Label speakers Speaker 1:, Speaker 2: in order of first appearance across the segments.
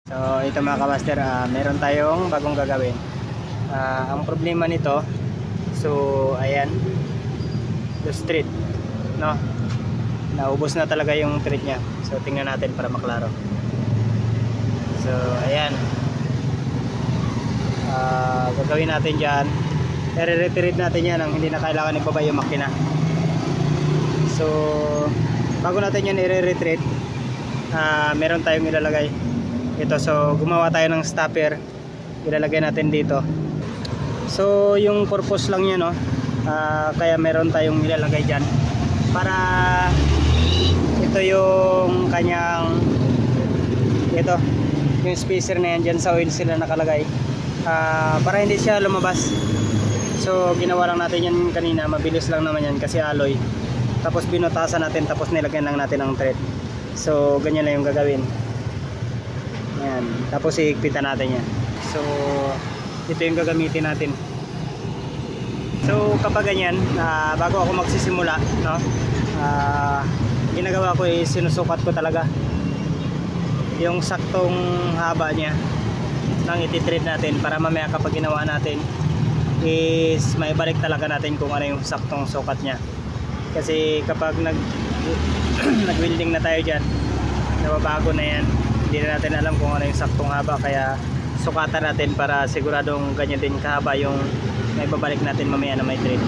Speaker 1: So ito mga kamaster, meron tayong bagong gagawin. Ang problema nito, so ayan, the street, no? Naubos na talaga yung thread niya. So tingnan natin para maklaro. So ayan, gagawin natin dyan, i-retrieve natin yan ang hindi na kailangan ibaba yung makina. So bago natin yan i-retrieve, meron tayong ilalagay ito. So gumawa tayo ng stopper, ilalagay natin dito. So yung purpose lang yan, no? Kaya meron tayong ilalagay dyan para ito yung kanyang, ito yung spacer na yan dyan sa oil seal na nakalagay, para hindi siya lumabas. So ginawa lang natin yan kanina, mabilis lang naman yan kasi alloy. Tapos binutasan natin, tapos nilagyan lang natin ng thread. So ganyan lang yung gagawin. Yan. Tapos iigpitan natin yan. So ito yung gagamitin natin. So kapag ganyan, bago ako magsisimula, no, ginagawa ko is sinusukat ko talaga yung saktong haba niya nang iti-thread natin, para mamaya kapag ginawa natin is maibalik talaga natin kung ano yung saktong sukat niya. Kasi kapag nag-welding na tayo dyan, nababago na yan, hindi na natin alam kung ano yung saktong haba. Kaya sukatan natin para siguradong ganyan din kahaba yung may babalik natin mamaya na may thread.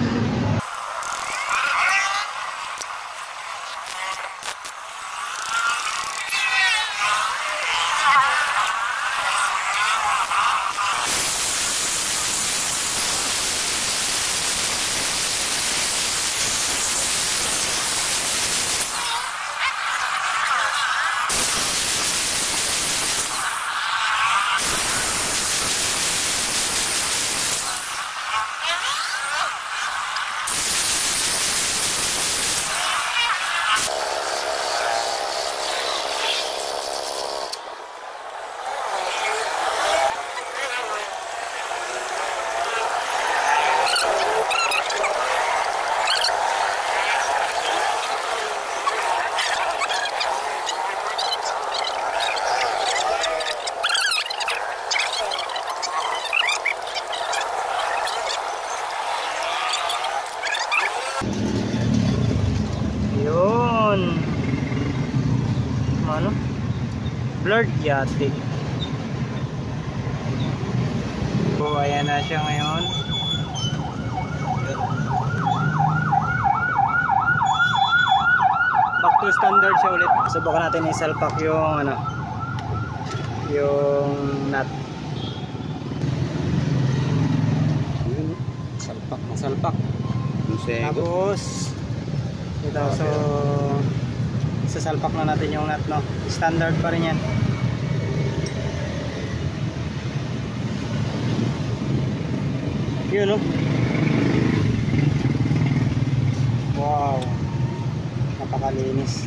Speaker 1: Yun, ano, blurred yate. So ayan na siya ngayon. Back to standard siya ulit. Subukan natin isalpak yung ano, yung nut.
Speaker 2: Salpak na salpak.
Speaker 1: Tapos ito, so sasalpak na natin yung nut, no? Standard pa rin yan. Yun, no? Wow, napakalinis.